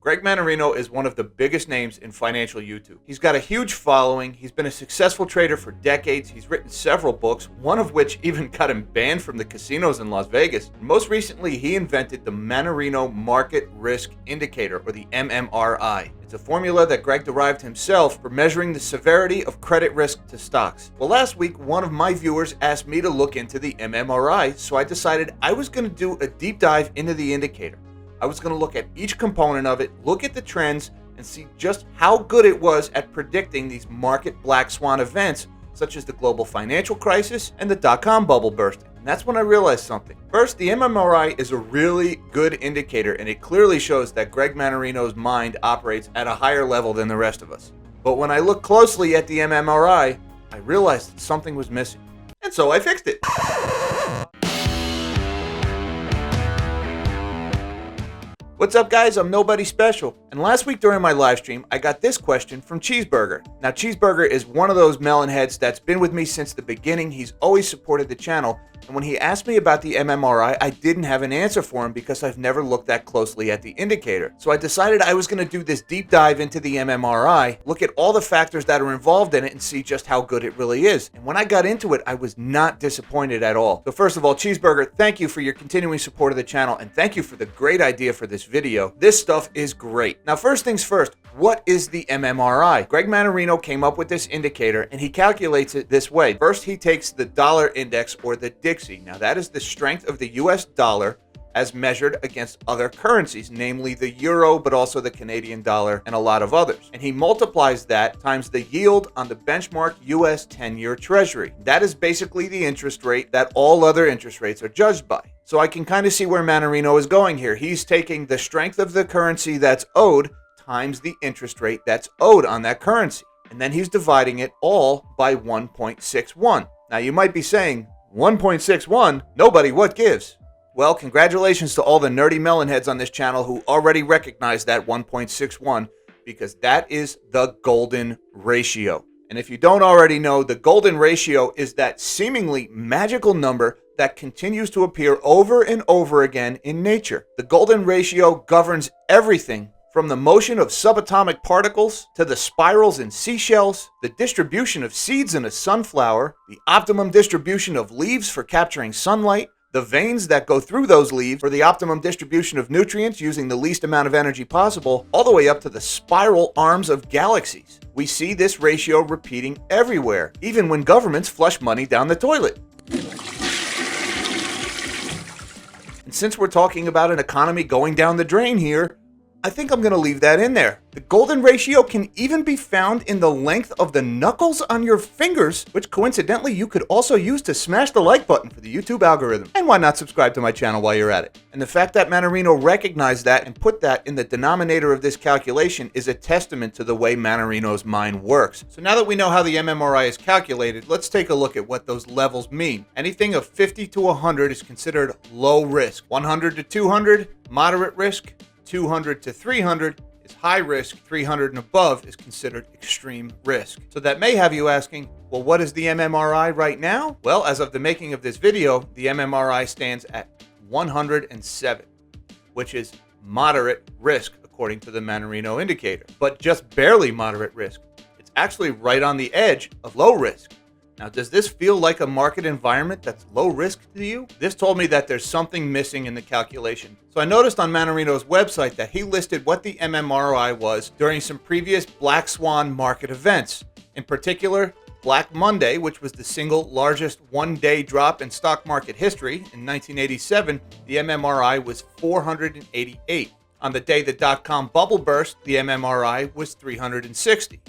Greg Mannarino is one of the biggest names in financial YouTube. He's got a huge following. He's been a successful trader for decades. He's written several books, one of which even got him banned from the casinos in Las Vegas. And most recently, he invented the Mannarino Market Risk Indicator, or the MMRI. It's a formula that Greg derived himself for measuring the severity of credit risk to stocks. Well, last week, one of my viewers asked me to look into the MMRI, so I decided I was going to do a deep dive into the indicator. I was going to look at each component of it, look at the trends, and see just how good it was at predicting these market black swan events, such as the global financial crisis and the dot-com bubble bursting. And that's when I realized something. First, the MMRI is a really good indicator, and it clearly shows that Greg Mannarino's mind operates at a higher level than the rest of us. But when I looked closely at the MMRI, I realized that something was missing. And so I fixed it. What's up, guys? I'm nobody special. And last week during my live stream, I got this question from Cheeseburger. Now, Cheeseburger is one of those melon heads that's been with me since the beginning. He's always supported the channel. And when he asked me about the MMRI, I didn't have an answer for him because I've never looked that closely at the indicator. So I decided I was going to do this deep dive into the MMRI, look at all the factors that are involved in it, and see just how good it really is. And when I got into it, I was not disappointed at all. So first of all, Cheeseburger, thank you for your continuing support of the channel, and thank you for the great idea for this video. This stuff is great. Now, first things first, what is the MMRI? Greg Mannarino came up with this indicator, and he calculates it this way. First, he takes the dollar index, or the Dixie. Now, that is the strength of the US dollar as measured against other currencies, namely the euro, but also the Canadian dollar and a lot of others. And he multiplies that times the yield on the benchmark US 10-year Treasury. That is basically the interest rate that all other interest rates are judged by. So I can kind of see where Mannarino is going here. He's taking the strength of the currency that's owed times the interest rate that's owed on that currency. And then he's dividing it all by 1.61. Now, you might be saying, 1.61? Nobody, what gives? Well, congratulations to all the nerdy melon heads on this channel who already recognize that 1.61, because that is the golden ratio. And if you don't already know, the golden ratio is that seemingly magical number that continues to appear over and over again in nature. The golden ratio governs everything from the motion of subatomic particles to the spirals in seashells, the distribution of seeds in a sunflower, the optimum distribution of leaves for capturing sunlight, the veins that go through those leaves for the optimum distribution of nutrients using the least amount of energy possible, all the way up to the spiral arms of galaxies. We see this ratio repeating everywhere, even when governments flush money down the toilet. And since we're talking about an economy going down the drain here, I think I'm going to leave that in there. The golden ratio can even be found in the length of the knuckles on your fingers, which coincidentally you could also use to smash the like button for the YouTube algorithm. And why not subscribe to my channel while you're at it? And the fact that Mannarino recognized that and put that in the denominator of this calculation is a testament to the way Mannarino's mind works. So now that we know how the MMRI is calculated, let's take a look at what those levels mean. Anything of 50 to 100 is considered low risk. 100 to 200, moderate risk. 200 to 300 is high risk. 300 and above is considered extreme risk. So that may have you asking, well, what is the MMRI right now? Well, as of the making of this video, the MMRI stands at 107, which is moderate risk according to the Mannarino indicator, but just barely moderate risk. It's actually right on the edge of low risk. Now, does this feel like a market environment that's low risk to you? This told me that there's something missing in the calculation. So I noticed on Mannarino's website that he listed what the MMRI was during some previous black swan market events. In particular, Black Monday, which was the single largest one-day drop in stock market history in 1987, the MMRI was 488. On the day the dot-com bubble burst, the MMRI was 360.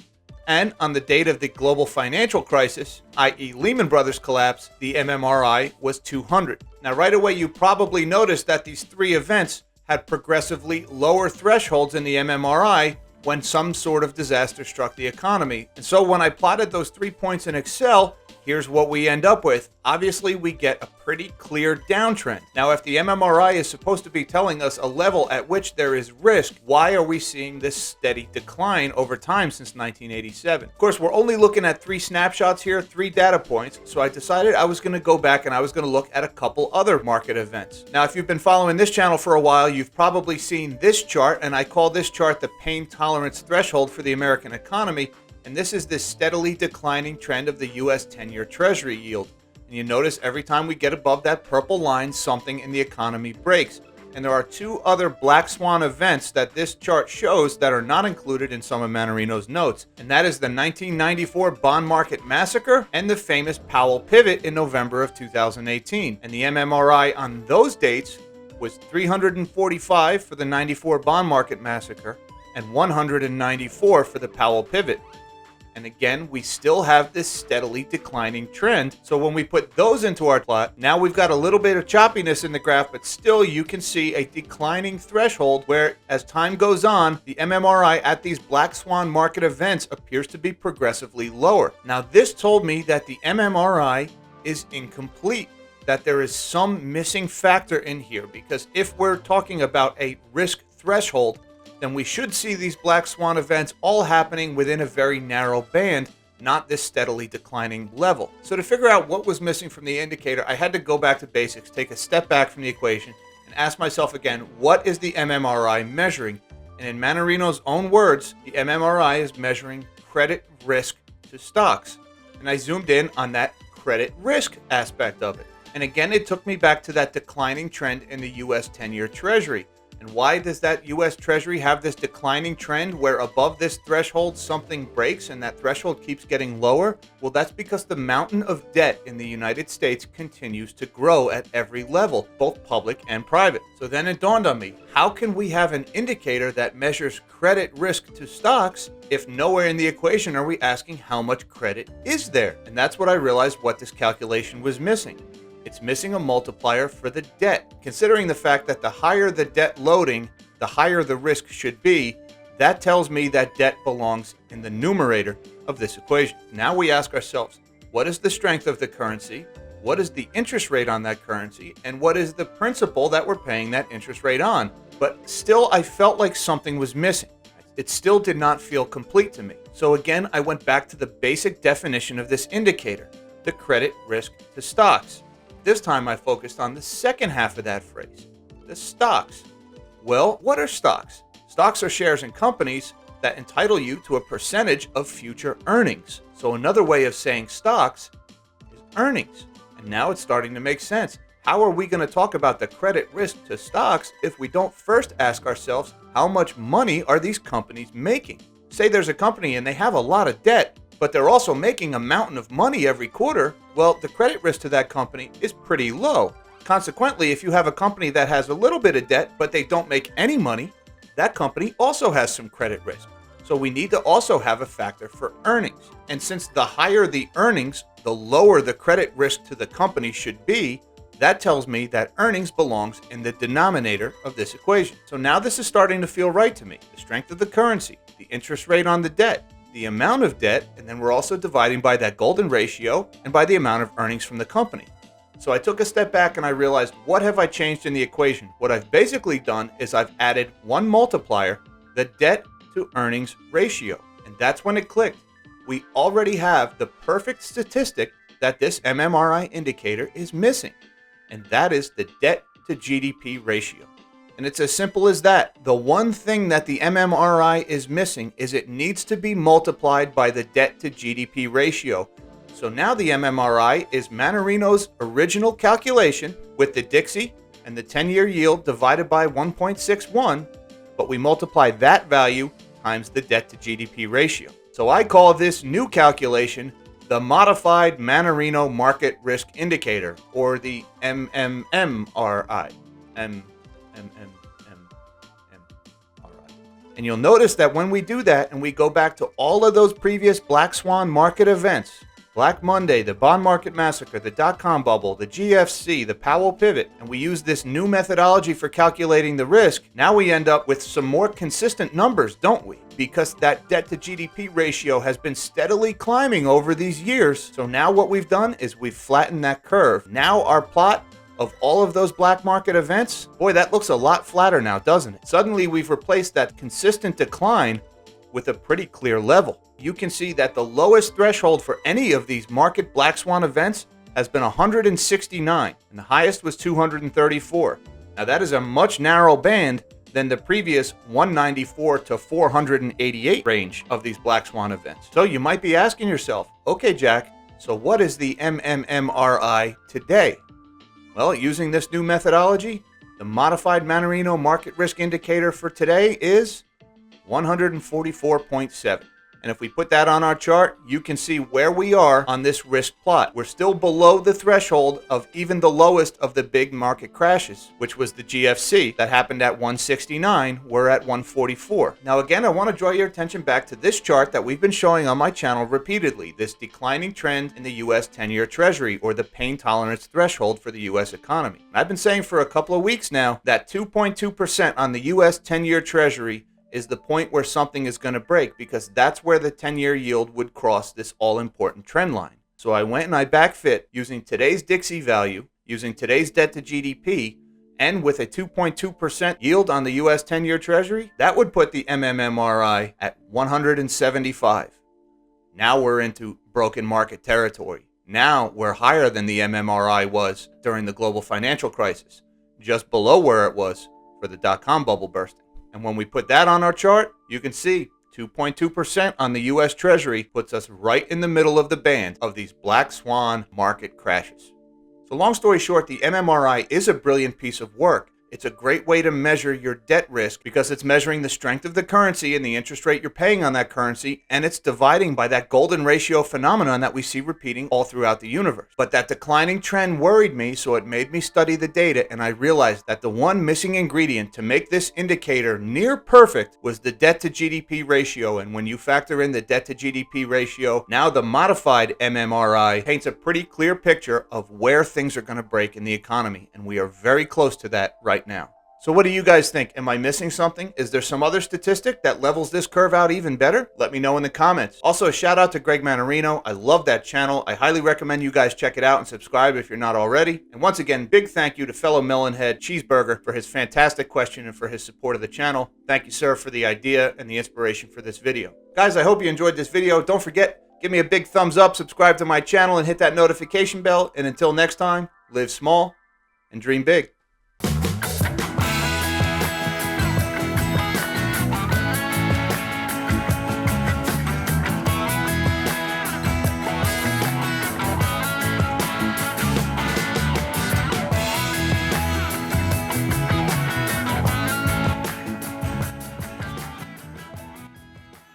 And on the date of the global financial crisis, i.e. Lehman Brothers collapse, the MMRI was 200. Now, right away, you probably noticed that these three events had progressively lower thresholds in the MMRI when some sort of disaster struck the economy. And so when I plotted those 3 points in Excel, here's what we end up with. Obviously, we get a pretty clear downtrend. Now, if the MMRI is supposed to be telling us a level at which there is risk, why are we seeing this steady decline over time since 1987? Of course, we're only looking at 3 snapshots here, 3 data points, so I decided I was going to go back and I was going to look at a couple other market events. Now, if you've been following this channel for a while, you've probably seen this chart, and I call this chart the pain tolerance threshold for the American economy. And this is the steadily declining trend of the U.S. 10-year Treasury yield. And you notice every time we get above that purple line, something in the economy breaks. And there are 2 other black swan events that this chart shows that are not included in some of Mannarino's notes. And that is the 1994 bond market massacre and the famous Powell pivot in November of 2018. And the MMRI on those dates was 345 for the 94 bond market massacre and 194 for the Powell pivot. And again, we still have this steadily declining trend. So when we put those into our plot, now we've got a little bit of choppiness in the graph, but still you can see a declining threshold where as time goes on, the MMRI at these black swan market events appears to be progressively lower. Now this told me that the MMRI is incomplete, that there is some missing factor in here, because if we're talking about a risk threshold, then we should see these black swan events all happening within a very narrow band, not this steadily declining level. So to figure out what was missing from the indicator, I had to go back to basics, take a step back from the equation, and ask myself again, what is the MMRI measuring? And in Mannarino's own words, the MMRI is measuring credit risk to stocks. And I zoomed in on that credit risk aspect of it. And again, it took me back to that declining trend in the U.S. 10-year Treasury. And why does that U.S. Treasury have this declining trend where above this threshold something breaks and that threshold keeps getting lower? Well, that's because the mountain of debt in the United States continues to grow at every level, both public and private. So then it dawned on me, how can we have an indicator that measures credit risk to stocks if nowhere in the equation are we asking how much credit is there? And that's what I realized what this calculation was missing. It's missing a multiplier for the debt. Considering the fact that the higher the debt loading, the higher the risk should be, that tells me that debt belongs in the numerator of this equation. Now we ask ourselves, what is the strength of the currency? What is the interest rate on that currency? And what is the principal that we're paying that interest rate on? But still, I felt like something was missing. It still did not feel complete to me. So again, I went back to the basic definition of this indicator, the credit risk to stocks. This time I focused on the second half of that phrase, the stocks. Well, what are stocks? Stocks are shares in companies that entitle you to a percentage of future earnings. So another way of saying stocks is earnings. And now it's starting to make sense. How are we going to talk about the credit risk to stocks if we don't first ask ourselves, how much money are these companies making? Say there's a company and they have a lot of debt, but they're also making a mountain of money every quarter. Well, the credit risk to that company is pretty low. Consequently, if you have a company that has a little bit of debt, but they don't make any money, that company also has some credit risk. So we need to also have a factor for earnings. And since the higher the earnings, the lower the credit risk to the company should be, that tells me that earnings belongs in the denominator of this equation. So now this is starting to feel right to me. The strength of the currency, the interest rate on the debt, the amount of debt, and then we're also dividing by that golden ratio and by the amount of earnings from the company. So I took a step back and I realized, what have I changed in the equation? What I've basically done is I've added one multiplier, the debt to earnings ratio. And that's when it clicked. We already have the perfect statistic that this MMRI indicator is missing. And that is the debt to GDP ratio. And it's as simple as that. The one thing that the MMRI is missing is it needs to be multiplied by the debt to GDP ratio. So now the MMRI is Mannarino's original calculation with the Dixie and the 10-year yield divided by 1.61, but we multiply that value times the debt to GDP ratio. So I call this new calculation the Modified Mannarino Market Risk Indicator, or the MMRI. And you'll notice that when we do that and we go back to all of those previous black swan market events, Black Monday, the bond market massacre, the dot-com bubble, the GFC, the Powell pivot, and we use this new methodology for calculating the risk, now we end up with some more consistent numbers, don't we? Because that debt to GDP ratio has been steadily climbing over these years. So now what we've done is we've flattened that curve. Now our plot of all of those black market events, boy, that looks a lot flatter now, doesn't it? Suddenly we've replaced that consistent decline with a pretty clear level. You can see that the lowest threshold for any of these market black swan events has been 169, and the highest was 234. Now that is a much narrower band than the previous 194 to 488 range of these black swan events. So you might be asking yourself, okay, Jack, so what is the MMRI today? Well, using this new methodology, the modified Mannarino Market Risk Indicator for today is 144.7. And if we put that on our chart, you can see where we are on this risk plot. We're still below the threshold of even the lowest of the big market crashes, which was the GFC that happened at 169. We're at 144. Now again, I want to draw your attention back to this chart that we've been showing on my channel repeatedly, this declining trend in the US 10-year Treasury, or the pain tolerance threshold for the US economy. I've been saying for a couple of weeks now that 2.2% on the US 10-year Treasury is the point where something is going to break, because that's where the 10-year yield would cross this all-important trend line. So I went and I backfit using today's Dixie value, using today's debt to GDP, and with a 2.2% yield on the US 10-year Treasury, that would put the MMRI at 175. Now we're into broken market territory. Now we're higher than the MMRI was during the global financial crisis, just below where it was for the dot-com bubble bursting. And when we put that on our chart, you can see 2.2% on the US Treasury puts us right in the middle of the band of these black swan market crashes. So long story short, the MMRI is a brilliant piece of work. It's a great way to measure your debt risk because it's measuring the strength of the currency and the interest rate you're paying on that currency, and it's dividing by that golden ratio phenomenon that we see repeating all throughout the universe. But that declining trend worried me, so it made me study the data, and I realized that the one missing ingredient to make this indicator near perfect was the debt to GDP ratio. And when you factor in the debt to GDP ratio, now the modified MMRI paints a pretty clear picture of where things are going to break in the economy, and we are very close to that right now. So what do you guys think? Am I missing something? Is there some other statistic that levels this curve out even better? Let me know in the comments. Also, a shout out to Greg Mannarino. I love that channel. I highly recommend you guys check it out and subscribe if you're not already. And once again, big thank you to fellow Melonhead Cheeseburger for his fantastic question and for his support of the channel. Thank you, sir, for the idea and the inspiration for this video. Guys, I hope you enjoyed this video. Don't forget, give me a big thumbs up, subscribe to my channel, and hit that notification bell. And until next time, live small and dream big.